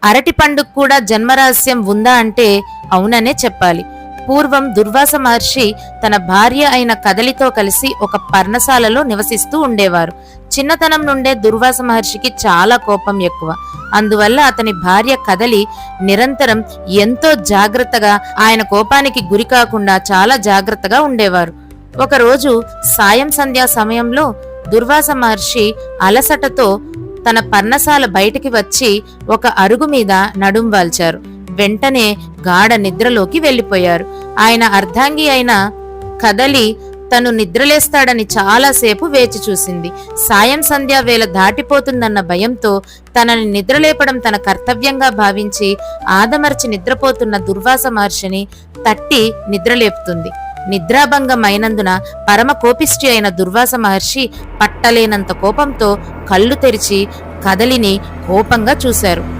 అరటి పండుకు కూడా జన్మరహస్యం ఉందా అంటే అవుననే చెప్పాలి. పూర్వం దుర్వాస మహర్షి తన భార్య అయిన కదలితో కలిసి ఒక పర్ణశాలలో నివసిస్తూ ఉండేవారు. చిన్నతనం నుండే దుర్వాస మహర్షికి చాలా కోపం ఎక్కువ. అందువల్ల అతని భార్య కదలి నిరంతరం ఎంతో జాగ్రత్తగా ఆయన కోపానికి గురి కాకుండా చాలా జాగ్రత్తగా ఉండేవారు. ఒకరోజు సాయం సంధ్యా సమయంలో దుర్వాస మహర్షి అలసటతో తన పర్ణశాల బయటికి వచ్చి ఒక అరుగు మీద నడుం వాల్చారు. వెంటనే గాఢ నిద్రలోకి వెళ్లిపోయారు. ఆయన అర్ధాంగి అయిన కదలి తను నిద్రలేస్తాడని చాలాసేపు వేచి చూసింది. సాయం సంధ్యా వేళ దాటిపోతుందన్న భయంతో తనని నిద్రలేపడం తన కర్తవ్యంగా భావించి ఆదమర్చి నిద్రపోతున్న దుర్వాస మహర్షిని తట్టి నిద్రలేపుతుంది. నిద్రాభంగం అయినందున పరమ కోపిష్టి అయిన దుర్వాస మహర్షి పట్టలేనంత కోపంతో కళ్ళు తెరిచి కదలిని కోపంగా చూశారు.